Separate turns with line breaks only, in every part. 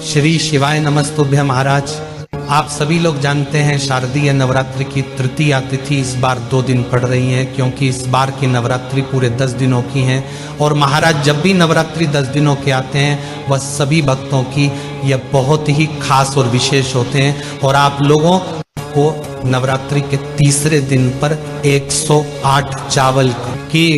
श्री शिवाय नमस्तुभ्य महाराज। आप सभी लोग जानते हैं शारदीय नवरात्रि की तृतीया तिथि इस बार 2 दिन पड़ रही है, क्योंकि इस बार की नवरात्रि पूरे 10 दिनों की है। और महाराज जब भी नवरात्रि 10 दिनों के आते हैं वह सभी भक्तों की यह बहुत ही खास और विशेष होते हैं। और आप लोगों को नवरात्रि के तीसरे दिन पर 108 चावल की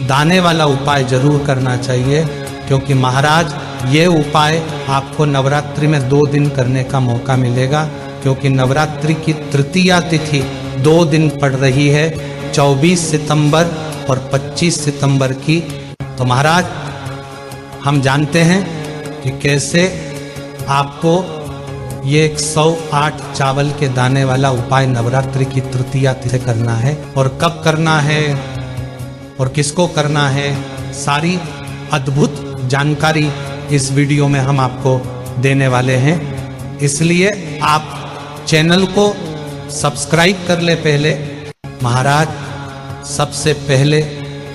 दाने वाला उपाय जरूर करना चाहिए, क्योंकि महाराज ये उपाय आपको नवरात्रि में 2 दिन करने का मौका मिलेगा, क्योंकि नवरात्रि की तृतीया तिथि 2 दिन पड़ रही है, 24 सितंबर और 25 सितंबर की। तो महाराज हम जानते हैं कि कैसे आपको ये 108 चावल के दाने वाला उपाय नवरात्रि की तृतीया तिथि करना है, और कब करना है और किसको करना है, सारी अद्भुत जानकारी इस वीडियो में हम आपको देने वाले हैं। इसलिए आप चैनल को सब्सक्राइब कर ले। पहले महाराज सबसे पहले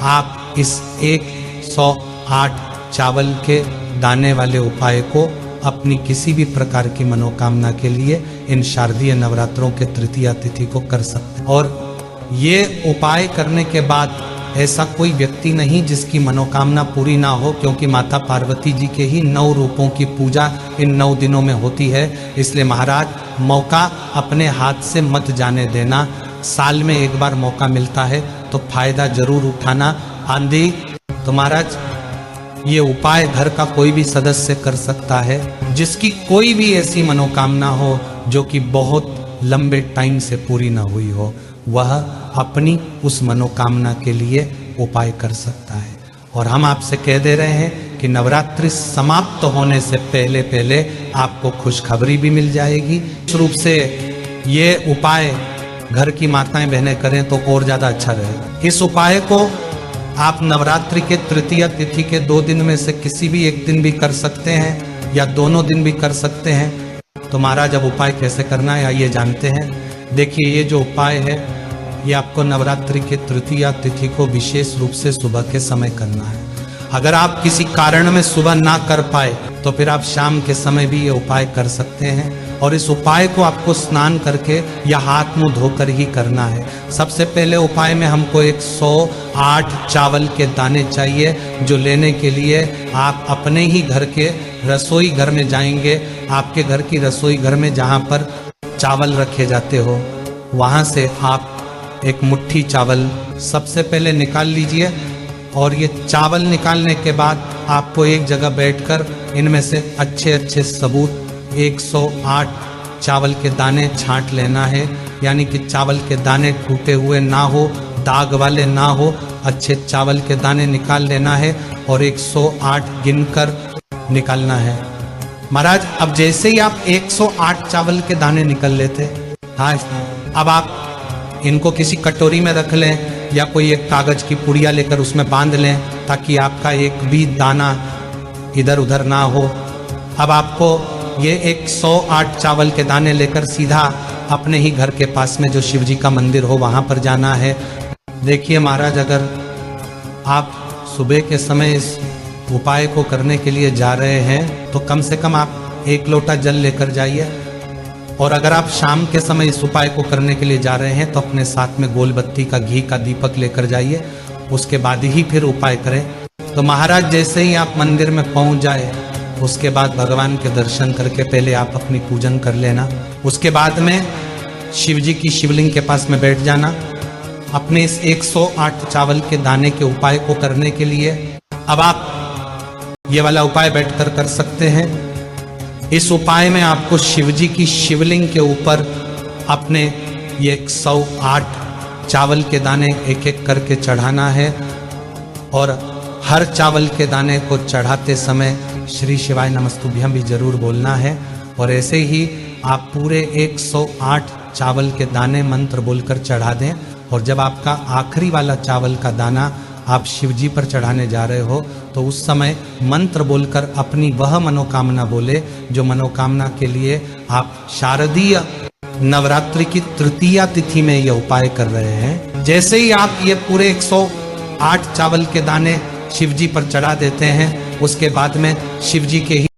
आप इस 108 चावल के दाने वाले उपाय को अपनी किसी भी प्रकार की मनोकामना के लिए इन शारदीय नवरात्रों के तृतीया तिथि को कर सकते हैं। और ये उपाय करने के बाद ऐसा कोई व्यक्ति नहीं जिसकी मनोकामना पूरी ना हो, क्योंकि माता पार्वती जी के ही 9 रूपों की पूजा इन 9 दिनों में होती है। इसलिए महाराज मौका अपने हाथ से मत जाने देना। साल में एक बार मौका मिलता है तो फायदा जरूर उठाना। आंधी तो महाराज ये उपाय घर का कोई भी सदस्य कर सकता है, जिसकी कोई भी ऐसी मनोकामना हो जो कि बहुत लंबे टाइम से पूरी ना हुई हो, वह अपनी उस मनोकामना के लिए उपाय कर सकता है। और हम आपसे कह दे रहे हैं कि नवरात्रि समाप्त होने से पहले पहले आपको खुशखबरी भी मिल जाएगी। इस रूप से ये उपाय घर की माताएं बहनें करें तो और ज़्यादा अच्छा रहेगा। इस उपाय को आप नवरात्रि के तृतीया तिथि के 2 दिन में से किसी भी एक दिन भी कर सकते हैं, या दोनों दिन भी कर सकते हैं। तो महाराज अब उपाय कैसे करना है आइए जानते हैं। देखिए ये जो उपाय है ये आपको नवरात्रि के तृतीया तिथि को विशेष रूप से सुबह के समय करना है। अगर आप किसी कारण में सुबह ना कर पाए तो फिर आप शाम के समय भी ये उपाय कर सकते हैं। और इस उपाय को आपको स्नान करके या हाथ मुंह धोकर ही करना है। सबसे पहले उपाय में हमको 108 चावल के दाने चाहिए, जो लेने के लिए आप अपने ही घर के रसोई घर में जाएंगे। आपके घर की रसोई घर में जहाँ पर चावल रखे जाते हो वहाँ से आप एक मुट्ठी चावल सबसे पहले निकाल लीजिए। और ये चावल निकालने के बाद आपको एक जगह बैठकर इनमें से अच्छे अच्छे सबूत 108 चावल के दाने छांट लेना है। यानी कि चावल के दाने टूटे हुए ना हो, दाग वाले ना हो, अच्छे चावल के दाने निकाल लेना है और 108 गिनकर निकालना है। महाराज अब जैसे ही आप 108 चावल के दाने निकल लेते, हाँ अब आप इनको किसी कटोरी में रख लें या कोई एक कागज की पुड़िया लेकर उसमें बांध लें, ताकि आपका एक भी दाना इधर उधर ना हो। अब आपको ये 108 चावल के दाने लेकर सीधा अपने ही घर के पास में जो शिव जी का मंदिर हो वहाँ पर जाना है। देखिए महाराज अगर आप सुबह के समय इस उपाय को करने के लिए जा रहे हैं तो कम से कम आप 1 लोटा जल लेकर जाइए। और अगर आप शाम के समय इस उपाय को करने के लिए जा रहे हैं तो अपने साथ में गोल बत्ती का घी का दीपक लेकर जाइए, उसके बाद ही फिर उपाय करें। तो महाराज जैसे ही आप मंदिर में पहुंच जाए उसके बाद भगवान के दर्शन करके पहले आप अपनी पूजन कर लेना। उसके बाद में शिव जी की शिवलिंग के पास में बैठ जाना अपने इस 108 चावल के दाने के उपाय को करने के लिए। अब आप ये वाला उपाय बैठकर कर सकते हैं। इस उपाय में आपको शिव जी की शिवलिंग के ऊपर अपने ये 108 चावल के दाने एक एक करके चढ़ाना है। और हर चावल के दाने को चढ़ाते समय श्री शिवाय नमस्तुभ्यम भी जरूर बोलना है। और ऐसे ही आप पूरे 108 चावल के दाने मंत्र बोलकर चढ़ा दें। और जब आपका आखिरी वाला चावल का दाना आप शिव जी पर चढ़ाने जा रहे हो तो उस समय मंत्र बोलकर अपनी वह मनोकामना बोले जो मनोकामना के लिए आप शारदीय नवरात्रि की तृतीया तिथि में यह उपाय कर रहे हैं। जैसे ही आप ये पूरे 108 चावल के दाने शिव जी पर चढ़ा देते हैं, उसके बाद में शिव जी के ही